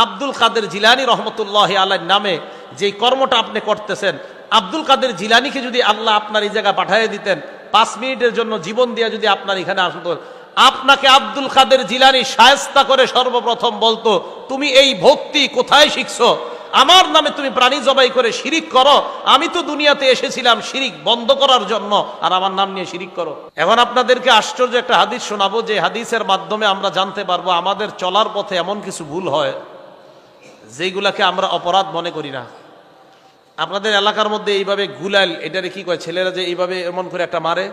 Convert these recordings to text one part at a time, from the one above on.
আব্দুল কাদের জিলানী রহমতুল্লাহি আলাইহির নামে যে কর্মটা আপনি করতেছেন, আব্দুল কাদের জিলানীকে যদি আল্লাহ আপনার এই জায়গায় পাঠিয়ে দিতেন, 5 মিনিটের জন্য জীবন দিয়ে যদি আপনার এখানে আসতো, আপনাকে আব্দুল কাদের জিলানী শায়েস্তা করে সর্বপ্রথম বলতো, তুমি এই ভক্তি কোথায় শিখছো? আমার নামে তুমি প্রাণী জবাই করে শিরিক করো। আমি তো দুনিয়াতে এসেছিলাম শিরিক বন্ধ করার জন্য, আর আমার নাম নিয়ে শিরিক করো। এখন আপনাদেরকে আশ্চর্য একটা হাদিস শোনাবো, যে হাদিসের মাধ্যমে আমরা জানতে পারবো আমাদের চলার পথে এমন কিছু ভুল হয় যেগুলাকে আমরা অপরাধ মনে করি না। আপনাদের এলাকার মধ্যে এইভাবে গুলাইল, এটারে কি কয় ছেলেরা যে এইভাবে এমন করে একটা মারে,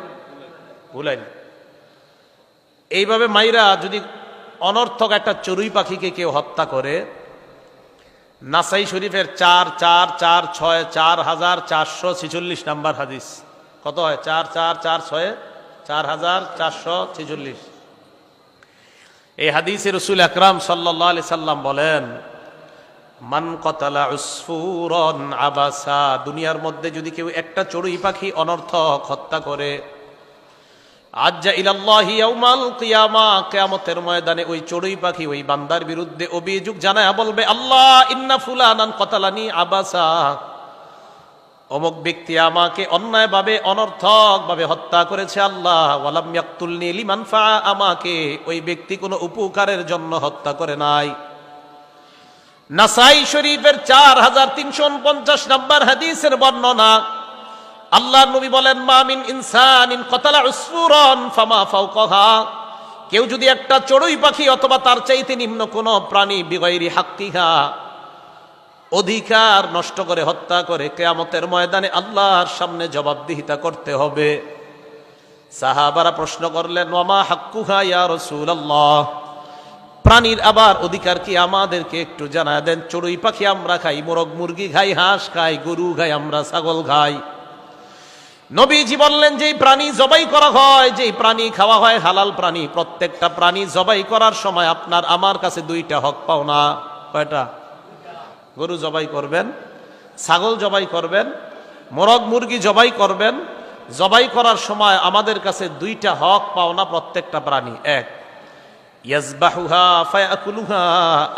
গুলাইল। এইভাবে মাইরা যদি অনর্থক একটা চড়ুই পাখিকে কেউ হত্যা করে, নাসাই শরীফের 4446 4446 নাম্বার হাদিস, কত হয়? 4446 4446। এই হাদিসে রাসূল আকরাম সাল্লাল্লাহু আলাইহি সাল্লাম বলেন, মান কতালা উসফুরান আবাসা, দুনিয়ার মধ্যে যদি কেউ একটা চড়ুই পাখি অনর্থক হত্যা করে, আজ্জা ইলাল্লাহি ইয়াউমাল কিয়ামা, কিয়ামতের ময়দানে ওই চড়ুই পাখি ওই বান্দার বিরুদ্ধে অভিযোগ জানায় বলবে, আল্লাহ ইন্না ফুলানান কতালানি আবাসা, অমুক ব্যক্তি আমাকে অন্যায়ভাবে অনর্থকভাবে হত্যা করেছে আল্লাহ, ওয়ালাম ইয়াকতুলনি লিমান ফা, আমাকে ওই ব্যক্তি কোনো উপকারের জন্য হত্যা করে নাই। নাসাই শরীফের 4349 নম্বর হাদিসের বর্ণনা, আল্লাহর নবী বলেন, মা মিন ইনসানিন কতালা উসফুরান ফামা ফাওকাহা, কেউ যদি একটা চড়ুই পাখি অথবা তার চাইতে নিম্ন কোন প্রাণী বিগাইরি হাক্কিহা, অধিকার নষ্ট করে হত্যা করে, কিয়ামতের ময়দানে আল্লাহর সামনে জবাবদিহিতা করতে হবে। সাহাবারা প্রশ্ন করলেন, ওয়ামা হাক্কুহা ইয়া রাসূলুল্লাহ, প্রাণীর আবার অধিকার কি আমাদেরকে একটু জানায় দেন। চড়ুই পাখি আমরা খাই, মোরগ মুরগি খাই, হাঁস খাই, গরু খাই, আমরা ছাগল খাই। নবীজি বললেন, যেই প্রাণী জবাই করা হয়, যেই প্রাণী খাওয়া হয় হালাল প্রাণী, প্রত্যেকটা প্রাণী জবাই করার সময় আপনার আমার কাছে 2টা হক পাও না। কয়টা? গরু জবাই করবেন, ছাগল জবাই করবেন, মোরগ মুরগি জবাই করবেন, জবাই করার সময় আমাদের কাছে 2টা হক পাও না প্রত্যেকটা প্রাণী। এক, ইয়াজবাহুহা ফায়াকুলুহা,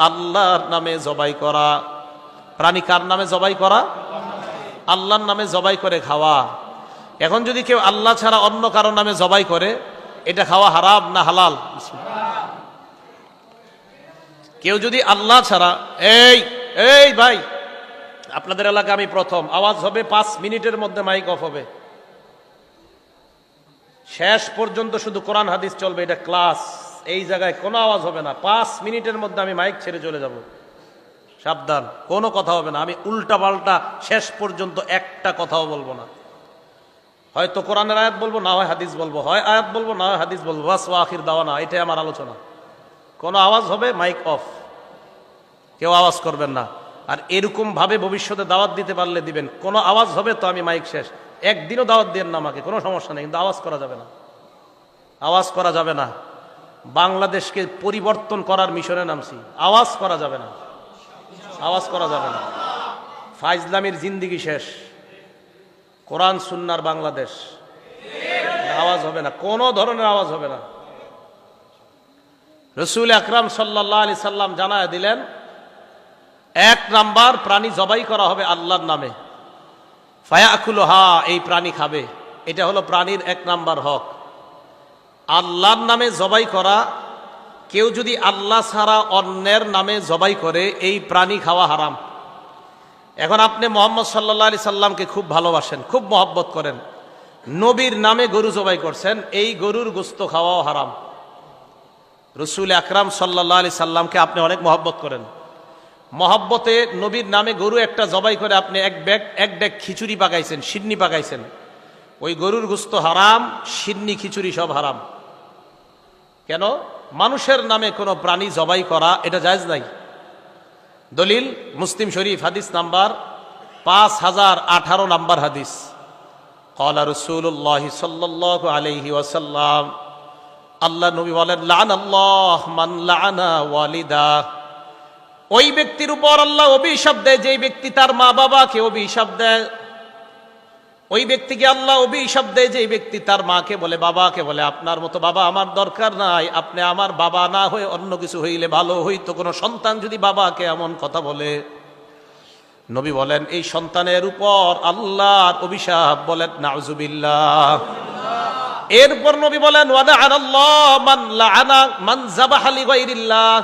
আল্লাহর নামে জবাই করা। প্রাণী কার নামে জবাই করা? আল্লাহর নামে জবাই করে খাওয়া। এখন যদি কেউ আল্লাহ ছাড়া অন্য কারো নামে জবাই করে, এটা খাওয়া হারাম না হালাল? কেউ যদি আল্লাহ ছাড়া, এই ভাই, আপনাদের এলাকা আমি প্রথম, আওয়াজ হবে 5 মিনিটের মধ্যে মাইক অফ হবে, শেষ পর্যন্ত শুধু কোরআন হাদিস চলবে, এটা ক্লাস। এই জায়গায় কোনো আওয়াজ হবে না, 5 মিনিটের মধ্যে আমি মাইক ছেড়ে চলে যাব। সাবধান, কোনো কথা হবে না। আমি উল্টা পাল্টা শেষ পর্যন্ত একটা কথাও বলবো না। হয়তো কোরআনের আয়াত বলবো, না হয় হাদিস বলবো, হয় আয়াত বলবো, না হয় হাদিস বলবো, বাস ওয়া আখির দাওয়ানা, এটাই আমার আলোচনা। কোনো আওয়াজ হবে মাইক অফ, কেউ আওয়াজ করবেন না। আর এরকম ভাবে ভবিষ্যতে দাওয়াত দিতে পারলে দিবেন, কোনো আওয়াজ হবে তো আমি মাইক শেষ। একদিনও দাওয়াত দেন না আমাকে, কোনো সমস্যা নেই, কিন্তু আওয়াজ করা যাবে না, আওয়াজ করা যাবে না। বাংলাদেশকে পরিবর্তন করার মিশনে নামছি, আওয়াজ করা যাবে না, আওয়াজ করা যাবে না। ফাইজলামির জিন্দিগি শেষ, কোরআন সুন্নার বাংলাদেশ, আওয়াজ হবে না, কোনো ধরনের আওয়াজ হবে না। রাসূল আকরাম সাল্লাল্লাহু আলাইহি সাল্লাম জানায় দিলেন, 1 নাম্বার প্রাণী জবাই করা হবে আল্লাহর নামে, ফায়াকুলুহা, এই প্রাণী খাবে। এটা হলো প্রাণীর 1 নাম্বার হক, আল্লাহর নামে জবাই করা। কেউ যদি আল্লাহ ছাড়া অন্যের নামে জবাই করে, এই প্রাণী খাওয়া হারাম। এখন আপনি মুহাম্মদ সাল্লাল্লাহু আলাইহি সাল্লামকে খুব ভালোবাসেন, খুব মহব্বত করেন, নবীর নামে গরু জবাই করছেন, এই গরুর গোশত খাওয়াও হারাম। রাসূল আকরাম সাল্লাল্লাহু আলাইহি সাল্লামকে আপনি অনেক মহব্বত করেন, মহব্বতে নবীর নামে গরু একটা জবাই করে আপনি এক ডেক খিচুড়ি পাকাইছেন, সিন্নি পাকাইছেন, ওই গরুর গোশত হারাম, সিন্নি খিচুড়ি সব হারাম। কেন? মানুষের নামে কোনো প্রাণী জবাই করা এটা জায়েজ নাই। দলিল মুসলিম শরীফ হাদিস নাম্বার 5018 নাম্বার হাদিস, ক্বালা রাসূলুল্লাহ সাল্লাল্লাহু আলাইহি ওয়াসাল্লাম, আল্লাহ নবী বলেন, লাআনাল্লাহ মান লাআনা ওয়ালিদা, ওই ব্যক্তির উপর আল্লাহ অভিশাপ দেয় যেই ব্যক্তি তার মা বাবাকে অভিশাপ দেয়। ওই ব্যক্তিকে আল্লাহ অভিশাপ দেয় যে এই ব্যক্তি তার মাকে বলে, বাবাকে বলে, আপনার মতো বাবা আমার দরকার নাই, আপনি আমার বাবা না হয়ে অন্য কিছু হইলে ভালো হইতো। কোনো সন্তান যদি বাবাকে এমন কথা বলে, নবী বলেন এই সন্তানের উপর আল্লাহর অভিশাপ, বলেন নাউজুবিল্লাহ। এরপর নবী বলেন ওয়ালা'আনাল্লাহু মান লা'আনা মান যাবাহা লিগাইরিল্লাহ,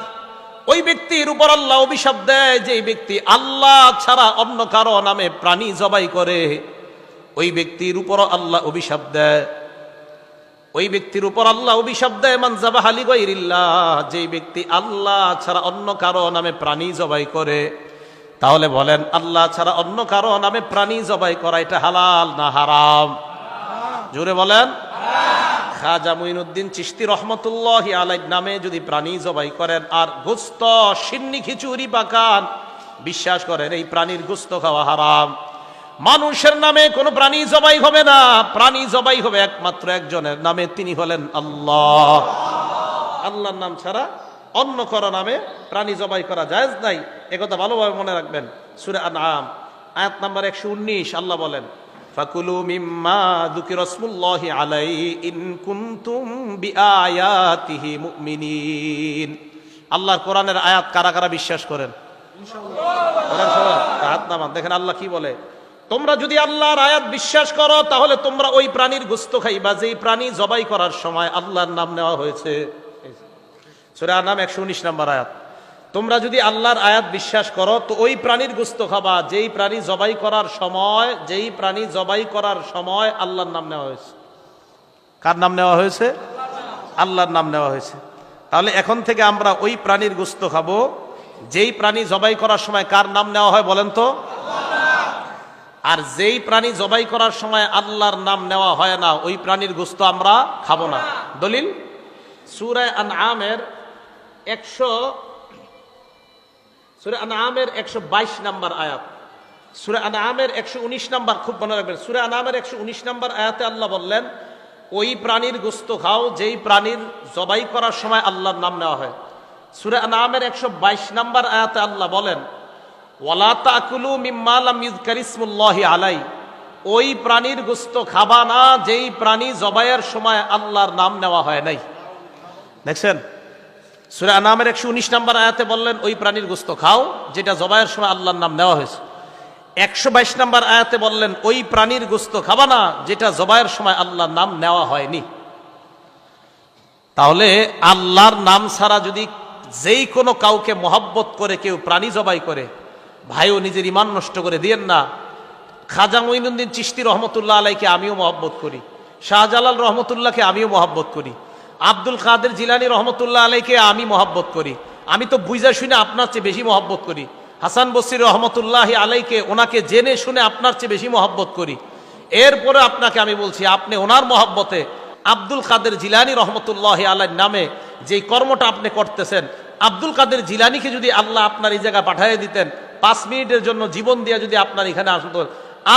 ওই ব্যক্তির উপর আল্লাহ অভিশাপ দেয় যে এই ব্যক্তি আল্লাহ ছাড়া অন্য কারো নামে প্রাণী জবাই করে। ওই ব্যক্তির উপর আল্লাহ অভিশাপ দেয়, ওই ব্যক্তির উপর আল্লাহ অভিশাপ দেয় মান যাবাহা লিগাইরিল্লাহ, যে ব্যক্তি আল্লাহ ছাড়া অন্য কারো নামে প্রাণী জবাই করে। তাহলে বলেন আল্লাহ ছাড়া অন্য কারো নামে প্রাণী জবাই করা এটা হালাল না হারাম? জোরে বলেন। খাজা মুঈনুদ্দিন চিশতি রহমতুল্লাহি আলাইহি নামে যদি প্রাণী জবাই করেন আর গোশত সিন্নি খিচুড়ি পাকান, বিশ্বাস করেন এই প্রাণীর গোশত খাওয়া হারাম। মানুষের নামে কোনো প্রাণী জবাই হবে না, প্রাণী জবাই হবে একমাত্র একজনের নামে, তিনি হলেন আল্লাহ। আল্লাহর নাম ছাড়া অন্য কারো নামে প্রাণী জবাই করা জায়েজ নাই, একথা ভালোভাবে মনে রাখবেন। সূরা আনআম আয়াত নাম্বার 119 আল্লাহ বলেন ফাকুলু মিম্মা যুকিরা রাসূলুল্লাহি আলাইহি ইন কুনতুম বিআয়াতিহি মুমিনিন। আল্লাহর কোরআনের আয়াত কারা কারা বিশ্বাস করেন? ইনশাআল্লাহ হাত নামান। দেখেন আল্লাহ কি বলে, তোমরা যদি আল্লাহর আয়াত বিশ্বাস করো তাহলে তোমরা ওই প্রাণীর গোশত খাইবা যেই প্রাণী জবাই করার সময় আল্লাহর নাম নেওয়া হয়েছে। সূরা আনআম 119 নম্বর আয়াত। তোমরা যদি আল্লাহর আয়াত বিশ্বাস করো তো ওই প্রাণীর গোশত খাবা যেই প্রাণী জবাই করার সময়, যেই প্রাণী জবাই করার সময় আল্লাহর নাম নেওয়া হয়েছে। কার নাম নেওয়া হয়েছে? আল্লাহর নাম নেওয়া হয়েছে। তাহলে এখন থেকে আমরা ওই প্রাণীর গোশত খাবো যেই প্রাণী জবাই করার সময় কার নাম নেওয়া হয় বলেন তো? আর যেই প্রাণী জবাই করার সময় আল্লাহর নাম নেওয়া হয় না ওই প্রাণীর গোশত আমরা খাবো না। দলিল সূরা আনআমের 122 নম্বর আয়াত, সূরা আনআমের 119 নম্বর, খুব মনে রাখবেন, সূরা আনআমের 119 নম্বর আয়াতে আল্লাহ বললেন ওই প্রাণীর গোশত খাও যেই প্রাণীর জবাই করার সময় আল্লাহর নাম নেওয়া হয়। সূরা আনআমের 122 নম্বর আয়াতে আল্লাহ বলেন ওয়ালা তাকুলু মিম্মা লাম ইযকারিসমুল্লাহি আলাইহি, ওই প্রাণীর গোশত খাবা না যেই প্রাণী জবাইয়ের সময় আল্লাহর নাম নেওয়া হয় নাই। দেখছেন সূরা আনআমের 119 নম্বর আয়াতে বললেন ওই প্রাণীর গোশত খাও যেটা জবাইয়ের সময় আল্লাহর নাম নেওয়া হয়েছে। 122 নম্বর আয়াতে বললেন ওই প্রাণীর গোশত খাবা না যেটা জবাইয়ের সময় আল্লাহর নাম নেওয়া হয়নি। তাহলে আল্লাহর নাম ছাড়া যদি যেই কোনো কাউকে মহব্বত করে কেউ প্রাণী জবাই করে, ভাইও নিজের ঈমান নষ্ট করে দিয়েন না। খাজা মুঈনুদ্দিন চিশতি রহমতুল্লাহ আলাইহিকে আমিও মহব্বত করি, শাহজালাল রহমতুল্লাহকে আমিও মহব্বত করি, আব্দুল কাদের জিলানী রহমতুল্লাহ আলাইহিকে আমি মহব্বত করি। আমি তো বুঝা শুনে আপনার চেয়ে বেশি মহব্বত করি। হাসান বসরি রহমতুল্লাহ আলাইহিকে ওনাকে জেনে শুনে আপনার চেয়ে বেশি মহব্বত করি। এরপরে আপনাকে আমি বলছি আপনি ওনার মহব্বতে আব্দুল কাদের জিলানী রহমতুল্লাহ আলাইহির নামে যেই কর্মটা আপনি করতেছেন, আব্দুল কাদের জিলানীকে যদি আল্লাহ আপনার এই জায়গায় পাঠিয়ে দিতেন 5 মিনিটের জন্য জীবন দিয়ে যদি আপনার এখানে আসতো,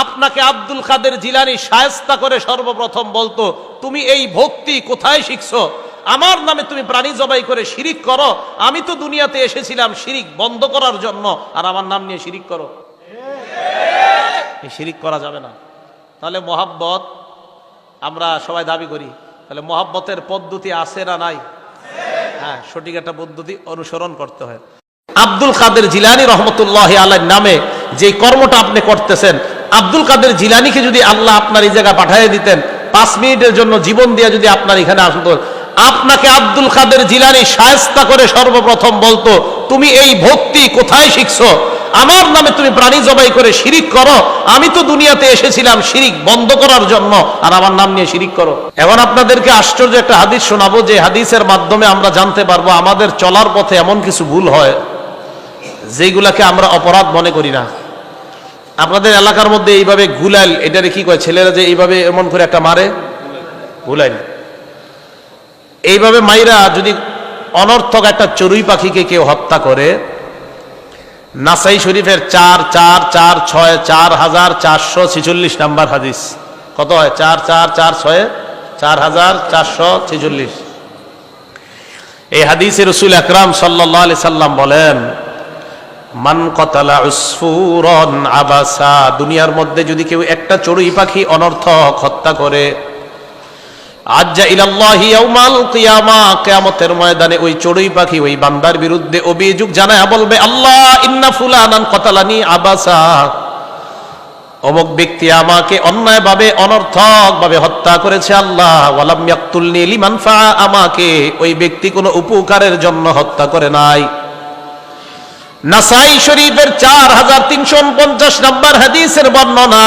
আপনাকে আব্দুল কাদের জিলানী শায়েস্তা করে সর্বপ্রথম বলতো তুমি এই ভক্তি কোথায় শিখছো? আমার নামে তুমি প্রাণী জবাই করে শিরিক করো, আমি তো দুনিয়াতে এসেছিলাম শিরিক বন্ধ করার জন্য, আর আমার নাম নিয়ে শিরিক করো। এই শিরিক করা যাবে না। তাহলে মহাব্বত আমরা সবাই দাবি করি, তাহলে মহাব্বতের পদ্ধতি আছে না নাই? হ্যাঁ, সঠিক একটা পদ্ধতি অনুসরণ করতে হয়। আব্দুল কাদের জিলানী রহমতুল্লাহ আলাইহির নামে যে কর্মটা আপনি করতেছেন, আব্দুল কাদের জিলানীকে যদি আল্লাহ আপনার এই জায়গায় পাঠিয়ে দিতেন 5 মিনিটের জন্য জীবন দিয়ে যদি আপনার এখানে আসতো, আপনাকে আব্দুল কাদের জিলানী শায়েস্তা করে সর্বপ্রথম বলতো তুমি এই ভক্তি কোথায় শিখছো? আমার নামে তুমি প্রাণী জবাই করে শিরিক করো, আমি তো দুনিয়াতে এসেছিলাম শিরিক বন্ধ করার জন্য, আর আমার নাম নিয়ে শিরিক করো। এখন আপনাদেরকে আশ্চর্য একটা হাদিস শোনাবো, যে হাদিসের মাধ্যমে আমরা জানতে পারবো আমাদের চলার পথে এমন কিছু ভুল হয় যেগুলাকে আমরা অপরাধ মনে করি না। আপনাদের এলাকার মধ্যে এইভাবে গুলাইল, এটারে কি কয় ছেলেরা যে এইভাবে এমন করে একটা মারে, গুলাইল, এইভাবে মাইরা যদি অনর্থক একটা চড়ুই পাখিকে কেউ হত্যা করে, নাসাই শরীফের 4446 4446 নাম্বার হাদিস, কত হয়? 4446 4446। এই হাদিসে রাসূল আকরাম সাল্লাল্লাহু আলাইহি সাল্লাম বলেন মান কতালা উসফুরান আবাসা, দুনিয়ার মধ্যে যদি কেউ একটা চড়ুই পাখি অনর্থক হত্যা করে, আজ্জা ইলাল্লাহি ইয়াউমাল কিয়ামা, কিয়ামতের ময়দানে ওই চড়ুই পাখি ওই বান্দার বিরুদ্ধে অভিযোগ জানায় বলবে, আল্লাহ ইন্না ফুলানান কতালানি আবাসা, অমুক ব্যক্তি আমাকে অন্যায়ভাবে অনর্থকভাবে হত্যা করেছে আল্লাহ, ওয়ালাম ইয়াকতুলনি লিমানফা, আমাকে ওই ব্যক্তি কোনো উপকারের জন্য হত্যা করে নাই। নাসাই শরীফের 4349 নম্বর হাদিসের বর্ণনা,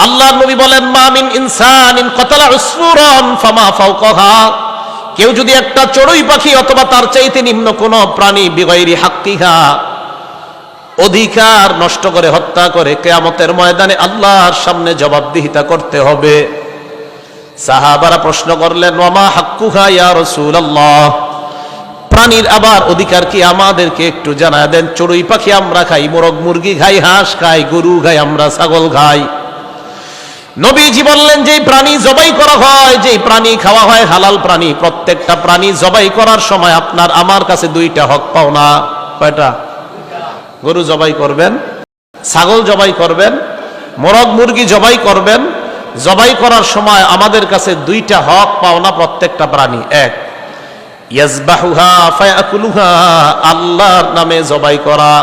আল্লাহ নবী বলেন, মা মিন ইনসানিন কতালা উসফুরান ফামা ফাওকাহা, কেউ যদি একটা চড়ুই পাখি অথবা তার চাইতে নিম্ন কোন প্রাণী বিগাইরি হাক্কিহা, অধিকার নষ্ট করে হত্যা করে, কিয়ামতের ময়দানে আল্লাহর সামনে জবাবদিহিতা করতে হবে। সাহাবারা প্রশ্ন করলেন, ওয়ামা হাক্কুহা ইয়া রাসূলুল্লাহ, প্রাণীর আবার অধিকার কি আমাদেরকে একটু জানায় দেন। চড়ুই পাখি আমরা খাই, মোরগ মুরগি খাই, হাঁস খাই, গরু খাই, আমরা ছাগল খাই। নবীজি বললেন, যেই প্রাণী জবাই করা হয়, যেই প্রাণী খাওয়া হয় হালাল প্রাণী, প্রত্যেকটা প্রাণী জবাই করার সময় আপনার আমার কাছে দুইটা হক পাও না। কয়টা? গরু জবাই করবেন, ছাগল জবাই করবেন, মোরগ মুরগি জবাই করবেন, জবাই করার সময় আমাদের কাছে দুইটা হক পাও না প্রত্যেকটা প্রাণী। এক, ইয়াজবাহুহা ফায়াকুলুহা, আল্লাহর নামে জবাই করা।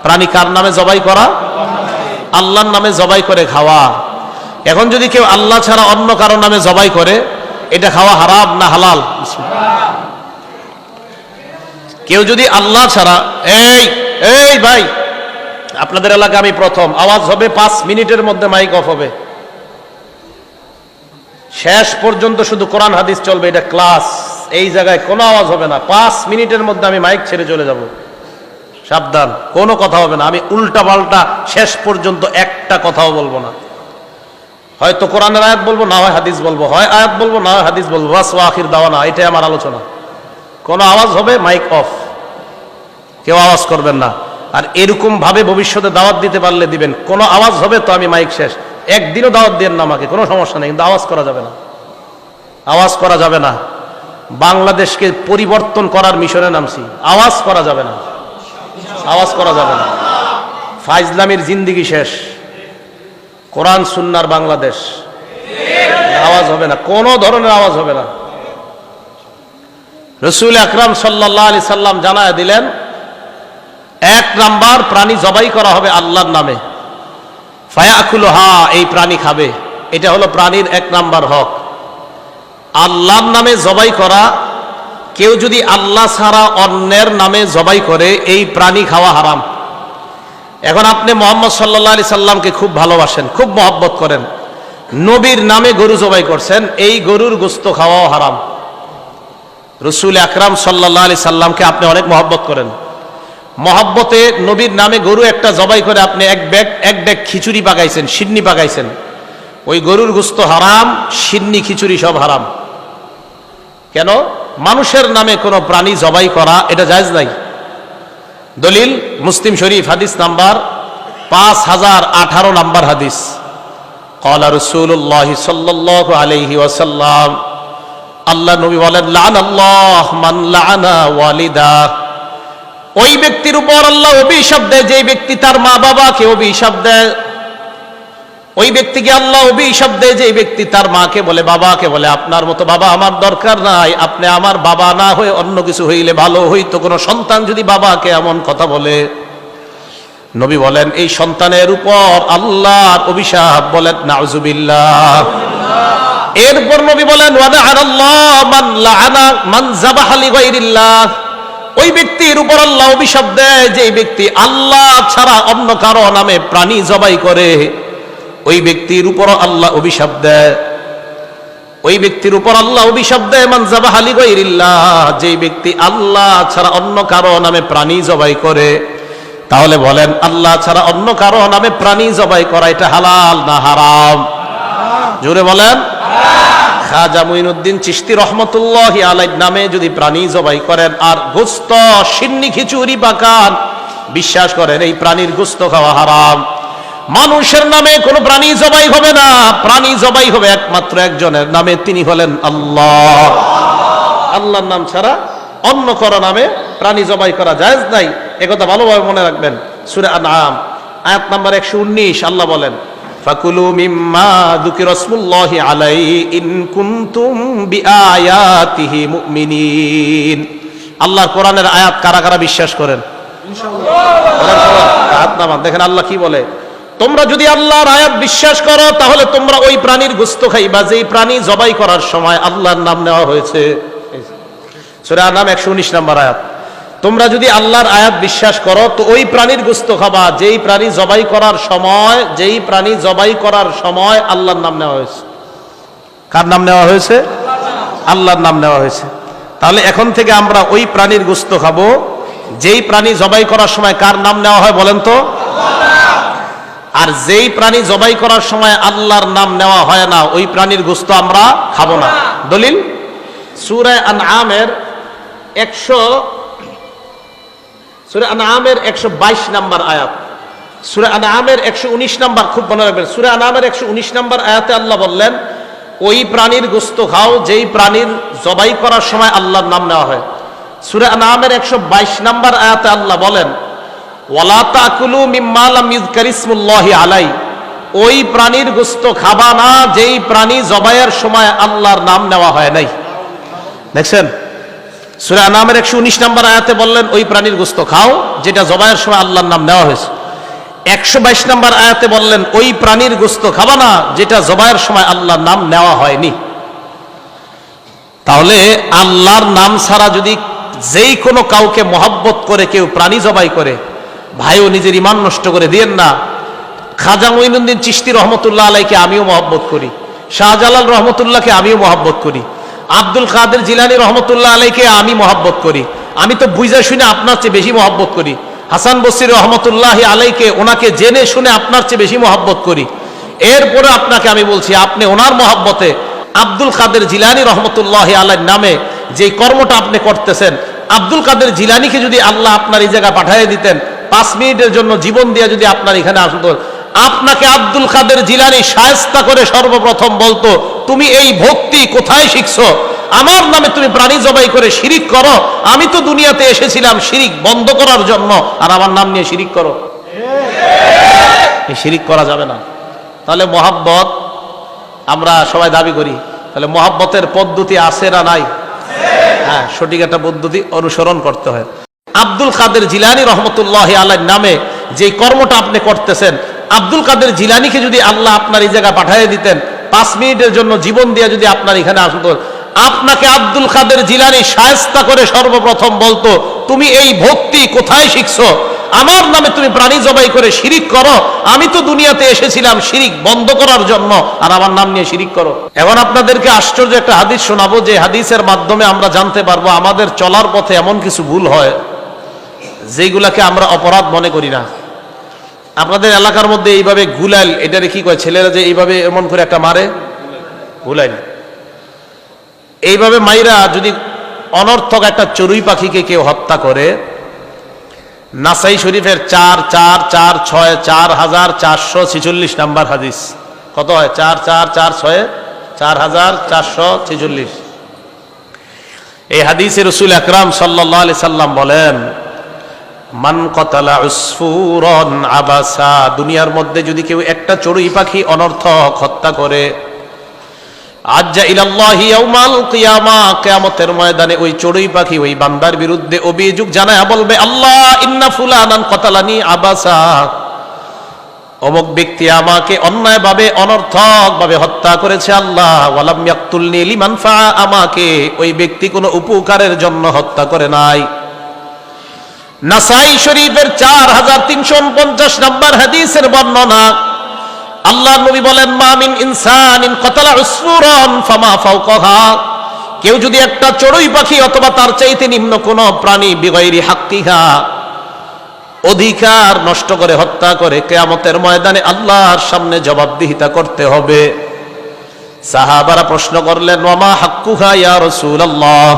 প্রাণী কার নামে জবাই করা? আল্লাহর নামে জবাই করে খাওয়া। এখন যদি কেউ আল্লাহ ছাড়া অন্য কারো নামে জবাই করে, এটা খাওয়া হারাম না হালাল? কেউ যদি আল্লাহ ছাড়া, এই ভাই, আপনাদের এলাকা আমি প্রথম, আওয়াজ হবে 5 মিনিটের মধ্যে মাইক অফ হবে, শেষ পর্যন্ত শুধু কোরআন হাদিস চলবে, এটা ক্লাস। এই জায়গায় কোনো আওয়াজ হবে না, 5 মিনিটের মধ্যে আমি মাইক ছেড়ে চলে যাব। সাবধান, কোনো কথা হবে না, আমি উল্টা পাল্টা শেষ পর্যন্ত একটা কথাও বলবো না। হয়তো কোরআনের আয়াত বলবো, না হয় হাদিস বলবো, হয় আয়াত বলবো, না হয় হাদিস বলবো, বাস ওয়া আখির দাওয়ানা, এটাই আমার আলোচনা। কোনো আওয়াজ হবে মাইক অফ, কেউ আওয়াজ করবেন না। আর এরকম ভাবে ভবিষ্যতে দাওয়াত দিতে পারলে দিবেন, কোনো আওয়াজ হবে তো আমি মাইক শেষ। একদিনও দাওয়াত দেন না আমাকে, কোনো সমস্যা নেই, কিন্তু আওয়াজ করা যাবে না, আওয়াজ করা যাবে না। বাংলাদেশকে পরিবর্তন করার মিশনে নামছি, আওয়াজ করা যাবে না, আওয়াজ করা যাবে না। ফাইজলামির জিন্দিগি শেষ, কোরআন সুন্নাহর বাংলাদেশ, আওয়াজ হবে না, কোনো ধরনের আওয়াজ হবে না। রাসূল আকরাম সাল্লাল্লাহু আলাইহি সাল্লাম জানায় দিলেন, 1 নাম্বার প্রাণী জবাই করা হবে আল্লাহর নামে, ফায়াকুলুহা, এই প্রাণী খাবে। এটা হলো প্রাণীর 1 নাম্বার হক, আল্লাহর নামে জবাই করা। কেউ যদি আল্লাহ ছাড়া অন্যের নামে জবাই করে, এই প্রাণী খাওয়া হারাম। এখন আপনি মুহাম্মদ সাল্লাল্লাহু আলাইহি সাল্লামকে খুব ভালোবাসেন, খুব মহব্বত করেন, নবীর নামে গরু জবাই করছেন, এই গরুর গোশত খাওয়াও হারাম। রাসূল আকরাম সাল্লাল্লাহু আলাইহি সাল্লামকে আপনি অনেক মহব্বত করেন, মহব্বতে নবীর নামে গরু একটা জবাই করে আপনি এক ব্যাগ খিচুড়ি পাকাইছেন, সিন্নি পাকাইছেন, ওই গরুর গোশত হারাম, সিন্নি খিচুড়ি সব হারাম। কেন? মানুষের নামে কোনো প্রাণী জবাই করা এটা জায়েজ নাই। দলিল মুসলিম শরীফ হাদিস নাম্বার 5018 নাম্বার হাদিস, ক্বালা রাসূলুল্লাহ সাল্লাল্লাহু আলাইহি ওয়াসাল্লাম, আল্লাহ নবী বলেন, লাআনাল্লাহ মান লাআনা ওয়ালিদা, ওই ব্যক্তির উপর আল্লাহ অভিশাপ দেয় যে ব্যক্তি তার মা বাবাকে অভিশাপ দেয়। ওই ব্যক্তিকে আল্লাহ অভিশাপ দেয় যে ব্যক্তি তার মাকে বলে, বাবাকে বলে, আপনার মতো বাবা আমার দরকার নাই, আপনি আমার বাবা না হয়ে অন্য কিছু হইলে ভালো হইতো। কোনো সন্তান যদি বাবাকে এমন কথা বলে, নবী বলেন এই সন্তানের উপর আল্লাহর অভিশাপ, বলেন নাউজুবিল্লাহ। এরপর নবী বলেন, ওয়ালাআনাল্লাহ মান লাআনা মান যাবাহা লিগাইরিল্লাহ, ওই ব্যক্তির উপর আল্লাহ অভিশাপ দেয় যে ব্যক্তি আল্লাহ ছাড়া অন্য কারো নামে প্রাণী জবাই করে, ওই ব্যক্তির উপর আল্লাহ অভিশাপ দেয়। ওই ব্যক্তির উপর আল্লাহ অভিশাপ দেয় মান যাবাহা লিগাইরিল্লাহ, যে ব্যক্তি আল্লাহ ছাড়া অন্য কারো নামে প্রাণী জবাই করে। তাহলে বলেন, আল্লাহ ছাড়া অন্য কারো নামে প্রাণী জবাই করা এটা হালাল না হারাম? জোরে বলেন। খাজা মুঈনুদ্দিন চিশতি রহমতুল্লাহি আলাইহি নামে যদি প্রাণী জবাই করেন আর গোশত সিন্নি খিচুড়ি পাকান, বিশ্বাস করেন এই প্রাণীর গোশত খাওয়া হারাম। মানুষের নামে কোনো প্রাণী জবাই হবে না, প্রাণী জবাই হবে একমাত্র একজনের নামে, তিনি হলেন আল্লাহ। আল্লাহর নাম ছাড়া অন্য কারো নামে প্রাণী জবাই করা জায়েজ নাই। একথা ভালোভাবে মনে রাখবেন। সূরা আনআম আয়াত নাম্বার 119 আল্লাহ বলেন, ফাকুলু মিম্মা যুকিরা রাসূলুল্লাহি আলাইহি ইন কুনতুম বিআয়াতিহি মুমিনিন। আল্লাহর কোরআনের আয়াত কারা কারা বিশ্বাস করেন? ইনশাআল্লাহ। দেখেন আল্লাহ কি বলে, তোমরা যদি আল্লাহর আয়াত বিশ্বাস করো তাহলে তোমরা ওই প্রাণীর গোশত খাইবা যেই প্রাণী জবাই করার সময় আল্লাহর নাম নেওয়া হয়েছে। সূরা আনআম 119 নম্বর আয়াত। তোমরা যদি আল্লাহর আয়াত বিশ্বাস করো তো ওই প্রাণীর গোশত খাবা যেই প্রাণী জবাই করার সময় আল্লাহর নাম নেওয়া হয়েছে। কার নাম নেওয়া হয়েছে? আল্লাহর নাম নেওয়া হয়েছে। তাহলে এখন থেকে আমরা ওই প্রাণীর গোশত খাবো যেই প্রাণী জবাই করার সময় কার নাম নেওয়া হয় বলেন তো? আর যেই প্রাণী জবাই করার সময় আল্লাহর নাম নেওয়া হয় না ওই প্রাণীর গোশত আমরা খাবো না। দলিল সূরা আনআমের 122 নম্বর আয়াত, সূরা আনআমের 119 নম্বর, খুব মনে রাখবেন, সূরা আনআমের 119 নম্বর আয়াতে আল্লাহ বললেন ওই প্রাণীর গোশত খাও যেই প্রাণীর জবাই করার সময় আল্লাহর নাম নেওয়া হয়। সূরা আনআমের 122 নম্বর আয়াতে আল্লাহ বলেন ওয়ালা তাকুলু মিম্মা লাম ইযকার ইসমুল্লাহি আলাই, ওই প্রাণীর গোশত খাবা না যেই প্রাণী জবাইয়ের সময় আল্লাহর নাম নেওয়া হয় নাই। দেখছেন সূরা আনআমের 119 নম্বর আয়াতে বললেন ওই প্রাণীর গোশত খাও যেটা জবাইয়ের সময় আল্লাহর নাম নেওয়া হয়েছে। 122 নম্বর আয়াতে বললেন ওই প্রাণীর গোশত খাবা না যেটা জবাইয়ের সময় আল্লাহর নাম নেওয়া হয়নি। তাহলে আল্লাহর নাম ছাড়া যদি যেই কোনো কাউকে মহব্বত করে কেউ প্রাণী জবাই করে, ভাইও নিজের ঈমান নষ্ট করে দিয়েন না। খাজা মঈনুদ্দিন চিশতি রহমতুল্লাহ আলাইকে আমিও মহব্বত করি, শাহজালাল রহমতুল্লাহকে আমিও মহব্বত করি, আব্দুল কাদের জিলানী রহমতুল্লাহ আলাইকে আমি মহব্বত করি। আমি তো বুঝে শুনে আপনার চেয়ে বেশি মহব্বত করি। হাসান বসরি রহমতুল্লাহ আলাইকে ওনাকে জেনে শুনে আপনার চেয়ে বেশি মহব্বত করি। এরপরে আপনাকে আমি বলছি আপনি ওনার মহব্বতে আব্দুল কাদের জিলানী রহমতুল্লাহ আলাইর নামে যে কর্মটা আপনি করতেছেন, আব্দুল কাদের জিলানীকে যদি আল্লাহ আপনার এই জায়গায় পাঠিয়ে দিতেন 5 মিনিটের জন্য জীবন দিয়ে যদি আপনার এখানে আসতো, আপনাকে আব্দুল কাদের জিলানী শায়েস্তা করে সর্বপ্রথম বলতো তুমি এই ভক্তি কোথায় শিখছো? আমার নামে তুমি প্রাণী জবাই করে শিরিক করো। আমি তো দুনিয়াতে এসেছিলাম শিরিক বন্ধ করার জন্য, আর আমার নাম নিয়ে শিরিক করো। এই শিরিক করা যাবে না। তাহলে মহাব্বত আমরা সবাই দাবি করি, তাহলে মহাব্বতের পদ্ধতি আছে না নাই? হ্যাঁ, সঠিক একটা পদ্ধতি অনুসরণ করতে হয়। আব্দুল কাদের জিলানী রহমতুল্লাহ আলাইহির নামে যে কর্মটা আপনি করতেছেন, আব্দুল কাদের জিলানীকে যদি আল্লাহ আপনার এই জায়গায় পাঠিয়ে দিতেন 5 মিনিটের জন্য জীবন দিয়ে যদি আপনার এখানে আসতো, আপনাকে আব্দুল কাদের জিলানী শায়েস্তা করে সর্বপ্রথম বলতো তুমি এই ভক্তি কোথায় শিখছো? আমার নামে তুমি প্রাণী জবাই করে শিরিক করো। আমি তো দুনিয়াতে এসেছিলাম শিরিক বন্ধ করার জন্য, আর আমার নাম নিয়ে শিরিক করো। এখন আপনাদেরকে আশ্চর্য একটা হাদিস শোনাবো, যে হাদিসের মাধ্যমে আমরা জানতে পারবো আমাদের চলার পথে এমন কিছু ভুল হয় যেগুলাকে আমরা অপরাধ মনে করি না। আপনাদের এলাকার মধ্যে এইভাবে গুলাইল, এটারে কি কয় ছেলেরা যে এইভাবে এমন করে একটা মারে, গুলাইল। এইভাবে মাইরা যদি অনর্থক একটা চড়ুই পাখিকে কেউ হত্যা করে, নাসাই শরীফের 4446 নাম্বার হাদিস, কত হয়? 4446 এই হাদিসে রাসূল আকরাম সাল্লাল্লাহু আলাইহি সাল্লাম বলেন মান কতালা উসফুরান আবাসা, দুনিয়ার মধ্যে যদি কেউ একটা চড়ুই পাখি অনর্থক হত্যা করে, আজ্জা ইলাল্লাহি ইয়াউমাল কিয়ামা, কিয়ামতের ময়দানে ওই চড়ুই পাখি ওই বান্দার বিরুদ্ধে অভিযোগ জানায় বলবে আল্লাহ ইন্না ফুলানান কতালানি আবাসা, অমুক ব্যক্তি আমাকে অন্যায়ভাবে অনর্থকভাবে হত্যা করেছে আল্লাহ, ওয়ালাম ইয়াকতুলনি লিমান ফা, আমাকে ওই ব্যক্তি কোনো উপকারের জন্য হত্যা করে নাই। নাসাই শরীফের 4349 নম্বর হাদিসের বর্ণনা, আল্লাহর নবী বলেন মা মিন ইনসানিন কতালা উসফুরান ফামা ফাওকাহা, কেউ যদি একটা চড়ুই পাখি অথবা তার চাইতে নিম্ন কোন প্রাণী বিগাইরি হাক্কিহা, অধিকার নষ্ট করে হত্যা করে, কিয়ামতের ময়দানে আল্লাহর সামনে জবাবদিহিতা করতে হবে। সাহাবারা প্রশ্ন করলেন ওয়ামা হাক্কুহা ইয়া রাসূলুল্লাহ,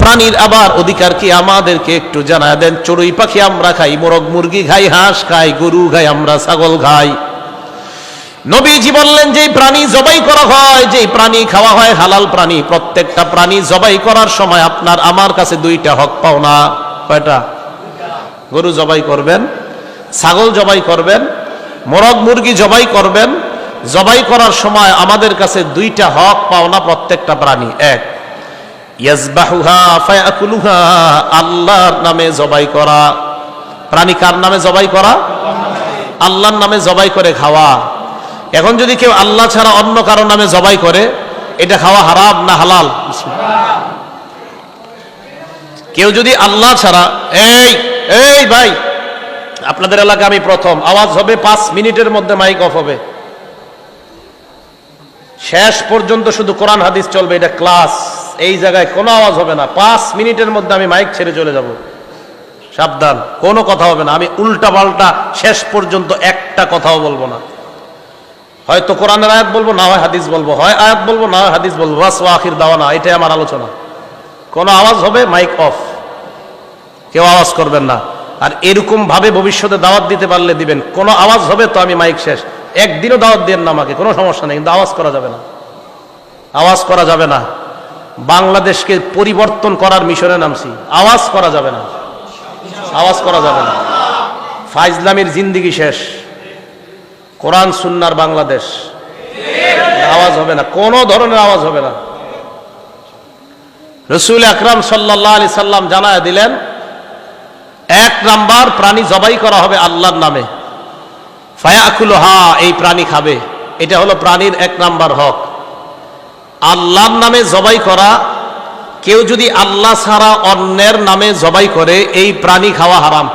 প্রাণীর আবার অধিকার কি আমাদেরকে একটু জানায় দেন। চড়ুই পাখি আমরা খাই, মোরগ মুরগি খাই, হাঁস খাই, গরু খাই, আমরা ছাগল খাই। নবীজি বললেন যে প্রাণী জবাই করা হয়, যে প্রাণী খাওয়া হয় হালাল প্রাণী, প্রত্যেকটা প্রাণী জবাই করার সময় আপনার আমার কাছে 2টা হক পাও না। কয়টা? গরু জবাই করবেন, ছাগল জবাই করবেন, মোরগ মুরগি জবাই করবেন। জবাই করার সময় আমাদের কাছে দুইটা হক পাওনা প্রত্যেকটা প্রাণী। এক, ইয়াজবাহুহা ফায়াকুলুহা, আল্লাহর নামে জবাই করা। প্রাণী কার নামে জবাই করা? আল্লাহর নামে জবাই করে খাওয়া। এখন যদি কেউ আল্লাহ ছাড়া অন্য কারো নামে জবাই করে, এটা খাওয়া হারাম না হালাল? কেউ যদি আল্লাহ ছাড়া, এই ভাই, আপনাদের এলাকা আমি প্রথম, আওয়াজ হবে 5 মিনিটের মধ্যে মাইক অফ হবে, শেষ পর্যন্ত শুধু কোরআন হাদিস চলবে, এটা ক্লাস। এই জায়গায় কোনো আওয়াজ হবে না। 5 মিনিটের মধ্যে আমি মাইক ছেড়ে চলে যাব, সাবধান, কোনো কথা হবে না। আমি উল্টা পাল্টা শেষ পর্যন্ত একটা কথাও বলবো না। হয়তো কোরআনের আয়াত বলবো, না হয় হাদিস বলবো, হয় আয়াত বলবো, না হয় হাদিস বলবো, বাস আখির দাওয়ানা, এটাই আমার আলোচনা। কোনো আওয়াজ হবে মাইক অফ, কেউ আওয়াজ করবেন না। আর এরকম ভাবে ভবিষ্যতে দাওয়াত দিতে পারলে দিবেন, কোনো আওয়াজ হবে তো আমি মাইক শেষ। একদিনও দাওয়াত দেন না আমাকে, কোনো সমস্যা নেই, কিন্তু আওয়াজ করা যাবে না, আওয়াজ করা যাবে না। বাংলাদেশকে পরিবর্তন করার মিশনে নামছি, আওয়াজ করা যাবে না, আওয়াজ করা যাবে না। ফাইজলামির জিন্দিগি শেষ, কোরআন সুন্নার বাংলাদেশ, আওয়াজ হবে না, কোনো ধরনের আওয়াজ হবে না। রাসূল আকরাম সাল্লাল্লাহু আলাইহি সাল্লাম জানায় দিলেন, 1 নাম্বার প্রাণী জবাই করা হবে আল্লাহর নামে, ফায়াকুলুহা, এই প্রাণী খাবে। এটা হলো প্রাণীর 1 নাম্বার হক, আল্লাহর নামে জবাই করা। কেউ যদি আল্লাহ ছাড়া অন্যের নামে জবাই করে, এই প্রাণী খাওয়া হারাম।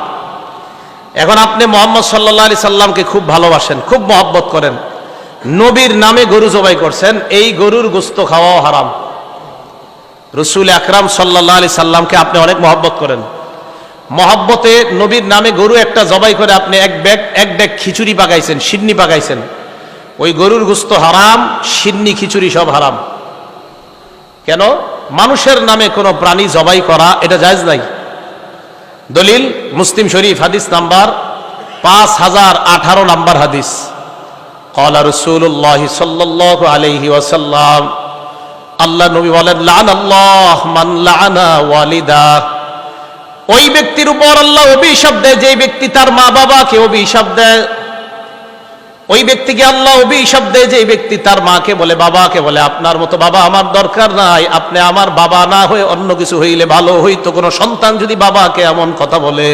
এখন আপনি মুহাম্মদ সাল্লাল্লাহু আলাইহি সাল্লামকে খুব ভালোবাসেন, খুব মহব্বত করেন, নবীর নামে গরু জবাই করছেন, এই গরুর গোশত খাওয়াও হারাম। রাসূল আকরাম সাল্লাল্লাহু আলাইহি সাল্লামকে আপনি অনেক মহব্বত করেন, মহব্বতে নবীর নামে গরু একটা জবাই করে আপনি এক ডেক খিচুড়ি পাকাইছেন, সিন্নি পাকাইছেন, ওই গরুর গোশত হারাম, সিন্নি খিচুড়ি সব হারাম। কেন? মানুষের নামে কোনো প্রাণী জবাই করা এটা জায়েজ নাই। দলিল মুসলিম শরীফ, হাদিস নাম্বার 5018 নাম্বার হাদিস। ক্বালা রাসূলুল্লাহ সাল্লাল্লাহু আলাইহি ওয়াসাল্লাম, আল্লাহ নবী বলেন, লাআনাল্লাহ মান লাআনা ওয়ালিদা, ওই ব্যক্তির উপর আল্লাহ অভিশাপ দেয় যে ব্যক্তি তার মা বাবাকে অভিশাপ দেয়। ওই ব্যক্তিকে আল্লাহ অভিশাপ দেয় যে ব্যক্তি তার মাকে বলে, বাবাকে বলে, আপনার মতো বাবা আমার দরকার নাই, আপনি আমার বাবা না হয়ে অন্য কিছু হইলে ভালো হইতো। কোনো সন্তান যদি বাবাকে এমন কথা বলে,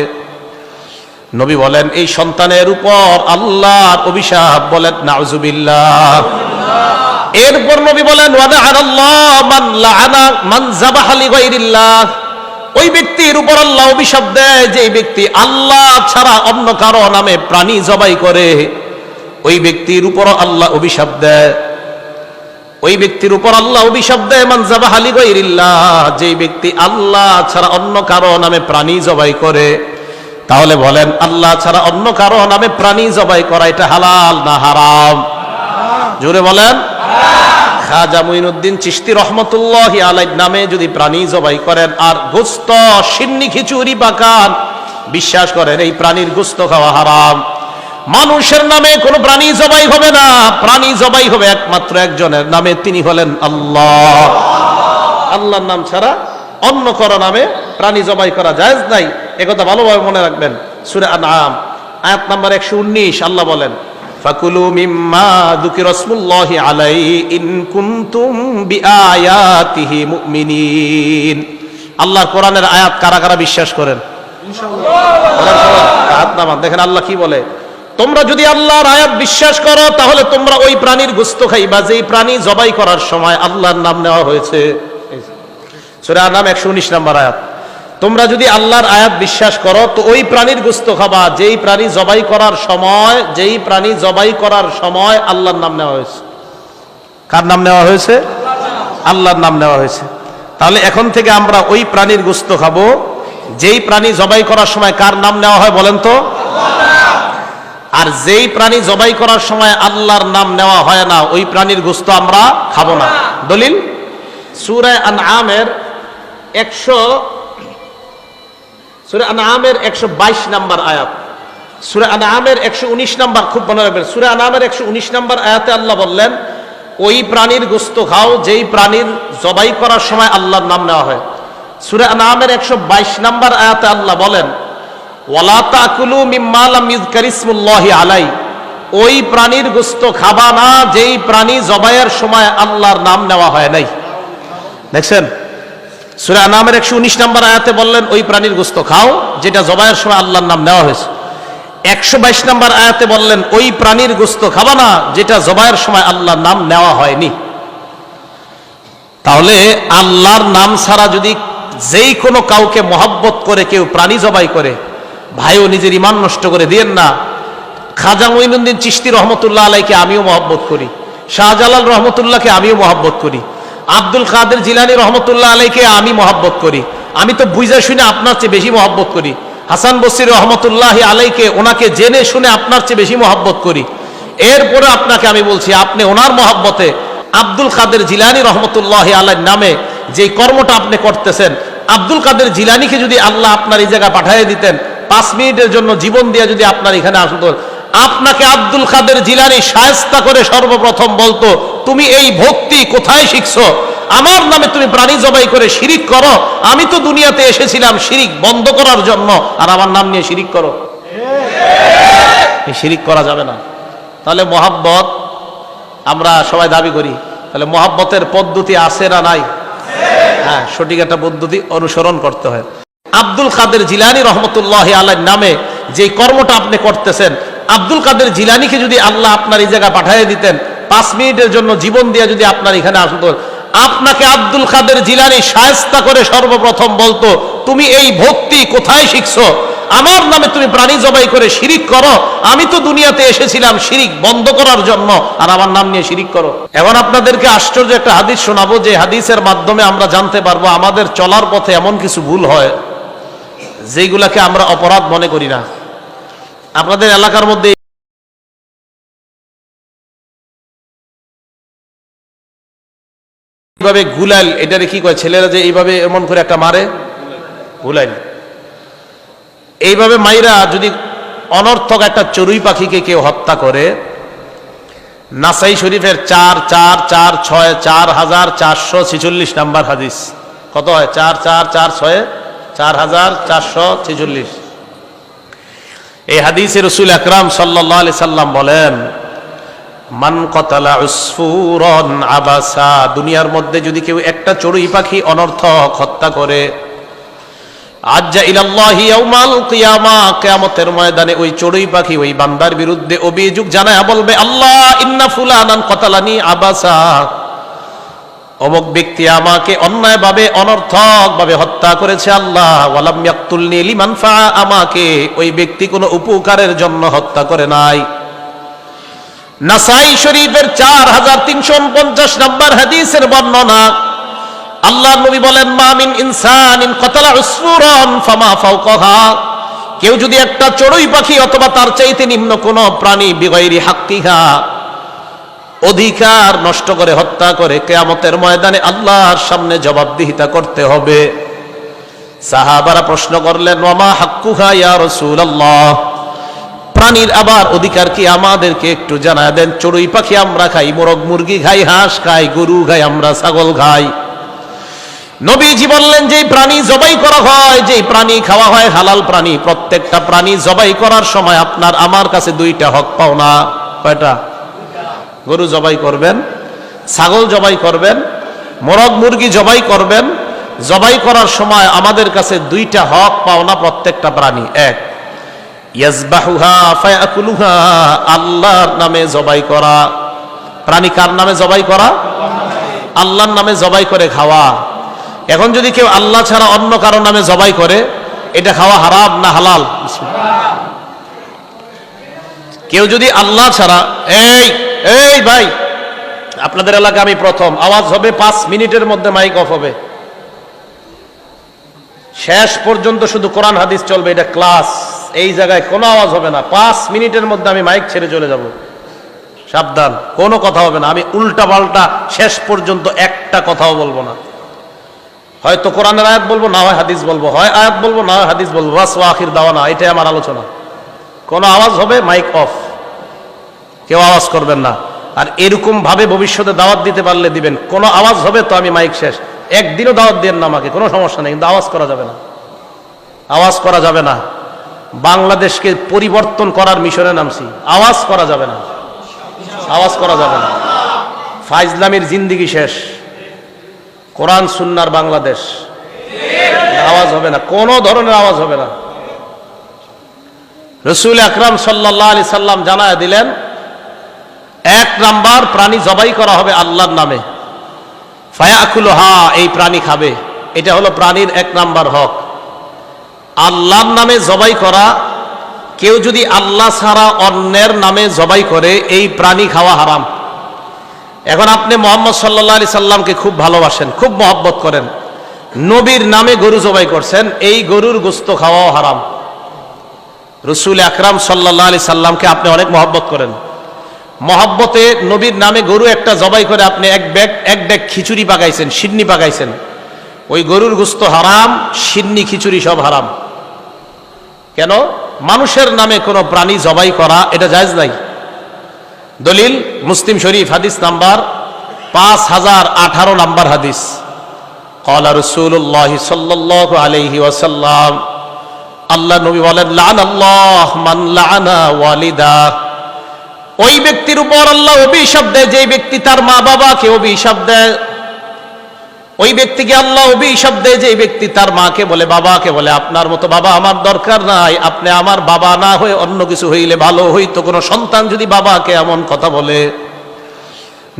নবী বলেন এই সন্তানের উপর আল্লাহর অভিশাপ, বলেন নাউজুবিল্লাহ। এরপর নবী বলেন, ওয়ালাআনাল্লাহ মান লাআনা মান যাবাহা লিগাইরিল্লাহ, ওই ব্যক্তির উপর আল্লাহ অভিশাপ দেয় যে ব্যক্তি আল্লাহ ছাড়া অন্য কারো নামে প্রাণী জবাই করে, ওই ব্যক্তির উপর আল্লাহ অভিশাপ দেয়। ওই ব্যক্তির উপর আল্লাহ অভিশাপ দেয় মান যাবাহা লিগাইরিল্লাহ, যে ব্যক্তি আল্লাহ ছাড়া অন্য কারো নামে প্রাণী জবাই করে। তাহলে বলেন, আল্লাহ ছাড়া অন্য কারো নামে প্রাণী জবাই করা এটা হালাল না হারাম? জোরে বলেন। খাজা মুঈনুদ্দিন চিশতি রহমতুল্লাহি আলাইহি নামে যদি প্রাণী জবাই করেন আর গোশত সিন্নি খিচুড়ি পাকান, বিশ্বাস করেন এই প্রাণীর গোশত খাওয়া হারাম। মানুষের নামে কোনো প্রাণী জবাই হবে না, প্রাণী জবাই হবে একমাত্র একজনের নামে, তিনি হলেন আল্লাহ। আল্লাহর নাম ছাড়া অন্য কারো নামে প্রাণী জবাই করা জায়েজ নাই, একথা ভালোভাবে মনে রাখবেন। সূরা আনআম আয়াত নাম্বার 119 আল্লাহ বলেন, ফাকুলু মিম্মা যুকিরা রাসূলুল্লাহি আলাইহি ইন কুনতুম বিআয়াতিহি মুমিনিন। আল্লাহর কোরআনের আয়াত কারা কারা বিশ্বাস করেন? ইনশাআল্লাহ হাত নামান। দেখেন আল্লাহ কি বলে, তোমরা যদি আল্লাহর আয়াত বিশ্বাস করো তাহলে তোমরা ওই প্রাণীর গোশত খাইবা যেই প্রাণী জবাই করার সময় আল্লাহর নাম নেওয়া হয়েছে। সূরা আনআম 119 নম্বর আয়াত। তোমরা যদি আল্লাহর আয়াত বিশ্বাস করো তো ওই প্রাণীর গোশত খাবা যেই প্রাণী জবাই করার সময়, যেই প্রাণী জবাই করার সময় আল্লাহর নাম নেওয়া হয়েছে। কার নাম নেওয়া হয়েছে? আল্লাহর নাম নেওয়া হয়েছে। তাহলে এখন থেকে আমরা ওই প্রাণীর গোশত খাবো যেই প্রাণী জবাই করার সময় কার নাম নেওয়া হয় বলেন তো? আর যেই প্রাণী জবাই করার সময় আল্লাহর নাম নেওয়া হয় না, ওই প্রাণীর গোশত আমরা খাবো না। দলিল সূরা আনআমের 122 নম্বর আয়াত, সূরা আনআমের 119 নম্বর, খুব মনে রাখবেন, সূরা আনআমের 119 নম্বর আয়াতে আল্লাহ বললেন ওই প্রাণীর গোশত খাও যেই প্রাণীর জবাই করার সময় আল্লাহর নাম নেওয়া হয়। সূরা আনআমের 122 নম্বর আয়াতে আল্লাহ বলেন, ওয়ালা তাকুলু মিম্মা লাম ইযকারিসমুল্লাহি আলাই, ওই প্রাণীর গোশত খাবা না যেই প্রাণী জবাইয়ের সময় আল্লাহর নাম নেওয়া হয় নাই। দেখছেন সূরা আনামের 119 নম্বর আয়াতে বললেন ওই প্রাণীর গোশত খাও যেটা জবাইয়ের সময় আল্লাহর নাম নেওয়া হয়েছে। 122 নম্বর আয়াতে বললেন ওই প্রাণীর গোশত খাবা না যেটা জবাইয়ের সময় আল্লাহর নাম নেওয়া হয়নি। তাহলে আল্লাহর নাম ছাড়া যদি যেই কোনো কাউকে মহব্বত করে কেউ প্রাণী জবাই করে, ভাইও নিজের ঈমান নষ্ট করে দিয়েন না। খাজা মঈনুদ্দিন চিশতি রহমতুল্লাহ আলাইকে আমিও মহব্বত করি, শাহজালাল রহমতুল্লাহকে আমিও মহব্বত করি, আব্দুল কাদের জিলানী রহমতুল্লাহ আলাইকে আমি মহব্বত করি। আমি তো বুঝা শুনে আপনার চেয়ে বেশি মহব্বত করি। হাসান বসরি রহমতুল্লাহ আলাইকে, ওনাকে জেনে শুনে আপনার চেয়ে বেশি মহব্বত করি। এরপরে আপনাকে আমি বলছি, আপনি ওনার মহব্বতে আব্দুল কাদের জিলানী রহমতুল্লাহ আলাইর নামে যে কর্মটা আপনি করতেছেন, আব্দুল কাদের জিলানীকে যদি আল্লাহ আপনার এই জায়গায় পাঠিয়ে দিতেন, 5 মিনিটের জন্য জীবন দিয়ে যদি আপনার এখানে আসতো, আপনাকে আব্দুল কাদের জিলানী শায়েস্তা করে সর্বপ্রথম বলতো, তুমি এই ভক্তি কোথায় শিখছো? আমার নামে তুমি প্রাণী জবাই করে শিরিক করো। আমি তো দুনিয়াতে এসেছিলাম শিরিক বন্ধ করার জন্য, আর আমার নাম নিয়ে শিরিক করো। এই শিরিক করা যাবে না। তাহলে মহাব্বত আমরা সবাই দাবি করি, তাহলে মহাব্বতের পদ্ধতি আছে না নাই? হ্যাঁ, সঠিক একটা পদ্ধতি অনুসরণ করতে হয়। আব্দুল কাদের জিলানী রহমতুল্লাহ আলাইহির নামে যে কর্মটা আপনি করতেছেন, আব্দুল কাদের জিলানীকে যদি আল্লাহ আপনার এই জায়গায় পাঠিয়ে দিতেন, 5 মিনিটের জন্য জীবন দিয়ে যদি আপনার এখানে আসতো, আপনাকে আব্দুল কাদের জিলানী শায়েস্তা করে সর্বপ্রথম বলতো, তুমি এই ভক্তি কোথায় শিখছো? আমার নামে তুমি প্রাণী জবাই করে শিরিক করো। আমি তো দুনিয়াতে এসেছিলাম শিরিক বন্ধ করার জন্য, আর আমার নাম নিয়ে শিরিক করো। এখন আপনাদেরকে আশ্চর্য একটা হাদিস শোনাবো, যে হাদিসের মাধ্যমে আমরা জানতে পারবো আমাদের চলার পথে এমন কিছু ভুল হয় যেগুলাকে আমরা অপরাধ মনে করি না। আপনাদের এলাকার মধ্যে এইভাবে গুলাল, এটারে কি কয় ছেলেরা যে এইভাবে এমন করে একটা মারে, গুলাল, এইভাবে মাইরা যদি অনর্থক একটা চড়ুই পাখিকে কেউ হত্যা করে, নাসাই শরীফের 4446 নাম্বার হাদিস, কত হয়? 4446 4446। এই হাদিসে রাসূল আকরাম সাল্লাল্লাহু আলাইহি সাল্লাম বলেন, মান কতালা উসফুরান আবাসা, দুনিয়ার মধ্যে যদি কেউ একটা চড়ুই পাখি অনর্থক হত্যা করে, আজ্জা ইলাল্লাহি ইয়াউমাল কিয়ামা, কিয়ামতের ময়দানে ওই চড়ুই পাখি ওই বান্দার বিরুদ্ধে অভিযোগ জানায় বলবে, আল্লাহ ইন্না ফুলানান কতালানি আবাসা, অমুক ব্যক্তি আমাকে অন্যায়ভাবে অনর্থকভাবে হত্যা করেছে আল্লাহ, ওয়ালাম ইয়াকতুলনি লিমান ফা, আমাকে ওই ব্যক্তি কোনো উপকারের জন্য হত্যা করে নাই। নাসাই শরীফের 4349 নম্বর হাদিসের বর্ণনা, আল্লাহ নবী বলেন, মা মিন ইনসানিন কতালা উসফুরান ফামা ফাওকাহা, কেউ যদি একটা চড়ুই পাখি অথবা তার চাইতে নিম্ন কোন প্রাণী বিগাইরি হাক্কিহা, অধিকার নষ্ট করে হত্যা করে, কিয়ামতের ময়দানে আল্লাহর সামনে জবাবদিহিতা করতে হবে। সাহাবারা প্রশ্ন করলেন, ওয়া মা হাক্কুহা ইয়া রাসূলুল্লাহ, প্রাণীর আবার অধিকার কি আমাদেরকে একটু জানায় দেন। চড়ুই পাখি আমরা খাই, মোরগ মুরগি খাই, হাঁস খাই, গরু খাই, আমরা ছাগল খাই। নবীজি বললেন, যেই প্রাণী জবাই করা হয়, যেই প্রাণী খাওয়া হয় হালাল প্রাণী, প্রত্যেকটা প্রাণী জবাই করার সময় আপনার আমার কাছে 2টা হক পাও না। কয়টা? গরু জবাই করবেন, ছাগল জবাই করবেন, মোরগ মুরগি জবাই করবেন, জবাই করার সময় আমাদের কাছে 2টা হক পাও না প্রত্যেকটা প্রাণী। এক, ইয়াজবাহুহা ফায়াকুলুহা, আল্লাহর নামে জবাই করা। প্রাণী কার নামে জবাই করা? আল্লাহর নামে জবাই করে খাওয়া। এখন যদি কেউ আল্লাহ ছাড়া অন্য কারো নামে জবাই করে, এটা খাওয়া হারাম না হালাল? কেউ যদি আল্লাহ ছাড়া, এই ভাই, আপনাদের এলাকা আমি প্রথম, আওয়াজ হবে 5 মিনিটের মধ্যে মাইক অফ হবে, শেষ পর্যন্ত শুধু কোরআন হাদিস চলবে, এটা ক্লাস। এই জায়গায় কোনো আওয়াজ হবে না, 5 মিনিটের মধ্যে আমি মাইক ছেড়ে চলে যাব। সাবধান, কোনো কথা হবে না। আমি উল্টা পাল্টা শেষ পর্যন্ত একটা কথাও বলবো না। হয়তো কোরআনের আয়াত বলবো, না হয় হাদিস বলবো, হয় আয়াত বলবো, না হয় হাদিস বলবো, বাস ওয়া আখির দাওয়ানা, এটাই আমার আলোচনা। কোনো আওয়াজ হবে মাইক অফ, কেউ আওয়াজ করবেন না। আর এরকম ভাবে ভবিষ্যতে দাওয়াত দিতে পারলে দিবেন, কোনো আওয়াজ হবে তো আমি মাইক শেষ। একদিনও দাওয়াত দেন না আমাকে, কোনো সমস্যা নেই, কিন্তু আওয়াজ করা যাবে না, আওয়াজ করা যাবে না। বাংলাদেশকে পরিবর্তন করার মিশনে নামছি। আওয়াজ করা যাবে না, আওয়াজ করা যাবে না। ফাইজলামির জিন্দিগি শেষ, কোরআন সুন্নাহর বাংলাদেশ। আওয়াজ হবে না, কোনো ধরনের আওয়াজ হবে না। রাসূল আকরাম সাল্লাল্লাহু আলাইহি সাল্লাম জানায় দিলেন, এক নাম্বার প্রাণী জবাই করা হবে আল্লাহর নামে, ফায়াকুলুহা, এই প্রাণী খাবে। এটা হলো প্রাণীর এক নাম্বার হক, আল্লাহর নামে জবাই করা। কেউ যদি আল্লাহ ছাড়া অন্যের নামে জবাই করে, এই প্রাণী খাওয়া হারাম। এখন আপনি মুহাম্মদ সাল্লাল্লাহু আলাইহি সাল্লামকে খুব ভালোবাসেন, খুব মহব্বত করেন, নবীর নামে গরু জবাই করছেন, এই গরুর গোশত খাওয়াও হারাম। রাসূল আকরাম সাল্লাল্লাহু আলাইহি সাল্লামকে আপনি অনেক মহব্বত করেন, মহব্বতে নবীর নামে গরু একটা জবাই করে আপনি এক ব্যাগ খিচুড়ি পাকাইছেন, সিন্নি পাকাইছেন, ওই গরুর গোশত হারাম, সিন্নি খিচুড়ি সব হারাম। কেন? মানুষের নামে কোনো প্রাণী জবাই করা এটা জায়েজ নাই। দলিল মুসলিম শরীফ হাদিস নাম্বার 5018 নাম্বার হাদিস। ক্বালা রাসূলুল্লাহ সাল্লাল্লাহু আলাইহি ওয়াসাল্লাম, আল্লাহ নবী বলেন, লাআনাল্লাহ মান লাআনা ওয়ালিদা, ওই ব্যক্তির উপর আল্লাহ অভিশাপ দেয় যে ব্যক্তি তার মা বাবাকে অভিশাপ দেয়। ওই ব্যক্তিকে আল্লাহ অভিশাপ দেয় যে ব্যক্তি তার মাকে বলে, বাবাকে বলে, আপনার মতো বাবা আমার দরকার নাই, আপনি আমার বাবা না হয়ে অন্য কিছু হইলে ভালো হইতো। কোনো সন্তান যদি বাবাকে এমন কথা বলে,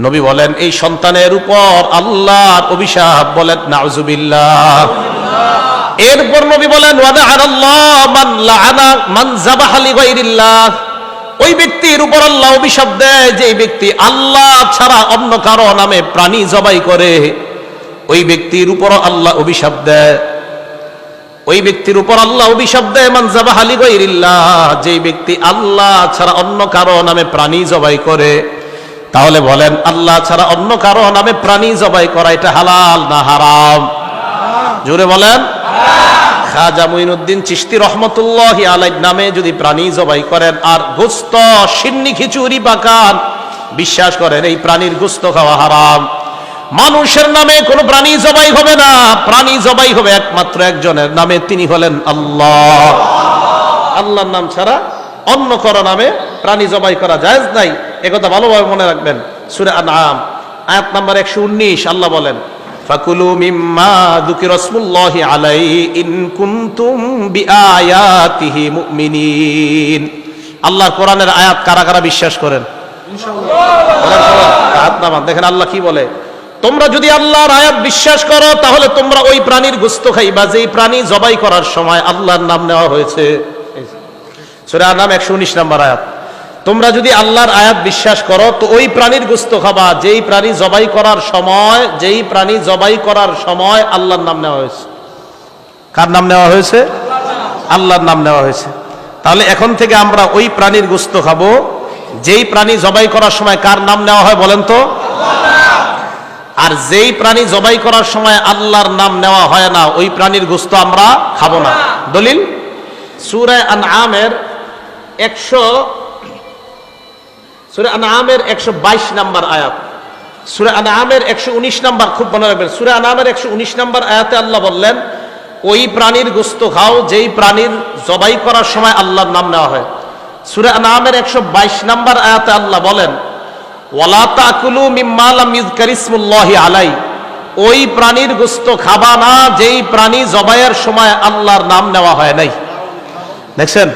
নবী বলেন এই সন্তানের উপর আল্লাহর অভিশাপ, বলেন নাউজুবিল্লাহ। এরপর নবী বলেন, ওয়াদাআনাল্লাহ মান লাআনা মান যাবাহা লিগাইরিল্লাহ, ওই ব্যক্তির উপর আল্লাহ অভিশাপ দেয় যে ব্যক্তি আল্লাহ ছাড়া অন্য কারো নামে প্রাণী জবাই করে, ওই ব্যক্তির উপর আল্লাহ অভিশাপ দেয়। ওই ব্যক্তির উপর আল্লাহ অভিশাপ দেয় মান যাবাহা লিগাইরিল্লাহ, যে ব্যক্তি আল্লাহ ছাড়া অন্য কারো নামে প্রাণী জবাই করে। তাহলে বলেন, আল্লাহ ছাড়া অন্য কারো নামে প্রাণী জবাই করা এটা হালাল না হারাম? জোরে বলেন। খাজা মুঈনুদ্দিন চিশতি রহমতুল্লাহি আলাইহি নামে যদি প্রাণী জবাই করেন আর গোশত সিন্নি খিচুড়ি পাকান, বিশ্বাস করেন এই প্রাণীর গোশত খাওয়া হারাম। মানুষের নামে কোনো প্রাণী জবাই হবে না, প্রাণী জবাই হবে একমাত্র একজনের নামে, তিনি হলেন আল্লাহ। আল্লাহর নাম ছাড়া অন্য কারো নামে প্রাণী জবাই করা জায়েজ নাই, একথা ভালোভাবে মনে রাখবেন। সূরা আনআম আয়াত নাম্বার 119 আল্লাহ বলেন, ফাকুলু মিম্মা যুকিরা রাসূলুল্লাহি আলাইহি ইন কুনতুম বিআয়াতিহি মুমিনিন। আল্লাহর কোরআনের আয়াত কারা কারা বিশ্বাস করেন? ইনশাআল্লাহ হাত নামান। দেখেন আল্লাহ কি বলে, তোমরা যদি আল্লাহর আয়াত বিশ্বাস করো তাহলে তোমরা ওই প্রাণীর গোশত খাইবা যেই প্রাণী জবাই করার সময় আল্লাহর নাম নেওয়া হয়েছে। সূরা আনআম 119 নম্বর আয়াত। তোমরা যদি আল্লাহর আয়াত বিশ্বাস করো তো ওই প্রাণীর গোশত খাবা যেই প্রাণী জবাই করার সময়, যেই প্রাণী জবাই করার সময় আল্লাহর নাম নেওয়া হয়েছে। কার নাম নেওয়া হয়েছে? আল্লাহর নাম নেওয়া হয়েছে। তাহলে এখন থেকে আমরা ওই প্রাণীর গোশত খাবো যেই প্রাণী জবাই করার সময় কার নাম নেওয়া হয় বলেন তো? আর যেই প্রাণী জবাই করার সময় আল্লাহর নাম নেওয়া হয় না, ওই প্রাণীর গোশত আমরা খাবো না। দলিল সূরা আনআমের 122 নম্বর আয়াত, সূরা আনআমের 119 নম্বর, খুব মনে রাখবেন, সূরা আনআমের 119 নম্বর আয়াতে আল্লাহ বললেন, ওই প্রাণীর গোশত খাও যেই প্রাণীর জবাই করার সময় আল্লাহর নাম নেওয়া হয়। সূরা আনআমের 122 নম্বর আয়াতে আল্লাহ বলেন, ওয়ালা তাকুলু মিম্মা লাম ইযকার ইসমুল্লাহি আলাইহি, ওই প্রাণীর গোশত খাবা না যেই প্রাণী জবাইয়ের সময় আল্লাহর নাম নেওয়া হয় নাই। দেখছেন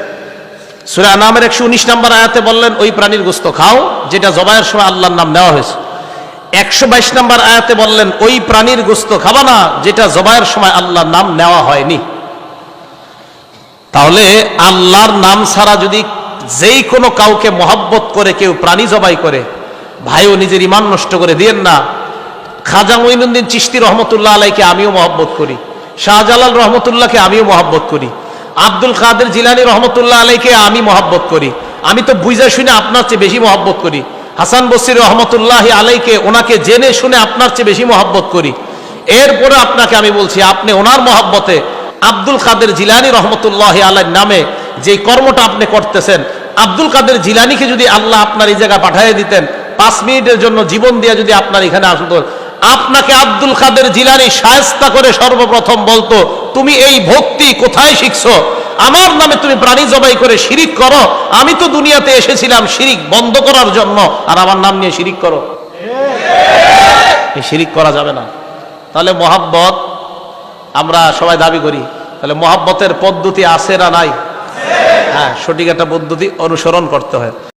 সূরা আনআমের 119 নম্বর আয়াতে বললেন ওই প্রাণীর গোশত খাও যেটা জবাইয়ের সময় আল্লাহর নাম নেওয়া হয়েছে। 122 নম্বর আয়াতে বললেন ওই প্রাণীর গোশত খাবা না যেটা জবাইয়ের সময় আল্লাহর নাম নেওয়া হয়নি। তাহলে আল্লাহর নাম ছাড়া যদি যেই কোনো কাউকে মহব্বত করে কেউ প্রাণী জবাই করে, ভাইও নিজের ঈমান নষ্ট করে দিয়েন না। খাজা মুঈনুদ্দিন চিশতি রহমতুল্লাহ আলাইহিকে আমিও মহব্বত করি, শাহজালাল রহমতুল্লাহকে আমিও মহব্বত করি, আব্দুল কাদের জিলানী রহমতুল্লাহ আলাইহিকে আমি মহব্বত করি। আমি তো বুঝা শুনে আপনার চেয়ে বেশি মহব্বত করি। হাসান বসরি রহমতুল্লাহ আলাইহিকে ওনাকে জেনে শুনে আপনার চেয়ে বেশি মহব্বত করি। এরপরে আপনাকে আমি বলছি, আপনি ওনার মহব্বতে আব্দুল কাদের জিলানী রহমতুল্লাহ আলাইহির নামে যে কর্মটা আপনি করতেছেন, আব্দুল কাদের জিলানীকে যদি আল্লাহ আপনার এই জায়গায় পাঠিয়ে দিতেন, 5 মিনিটের জন্য জীবন দিয়ে যদি আপনার এখানে আসতো, আপনাকে আব্দুল কাদের জিলানী শায়েস্তা করে সর্বপ্রথম বলতো, তুমি এই ভক্তি কোথায় শিখছো? আমার নামে তুমি প্রাণী জবাই করে শিরিক করো, আমি তো দুনিয়াতে এসেছিলাম শিরিক বন্ধ করার জন্য, আর আমার নাম নিয়ে শিরিক করো, এই শিরিক করা যাবে না। তাহলে মহাব্বত আমরা সবাই দাবি করি, তাহলে মহাব্বতের পদ্ধতি আছে না নাই? হ্যাঁ, সঠিক একটা পদ্ধতি অনুসরণ করতে হয়।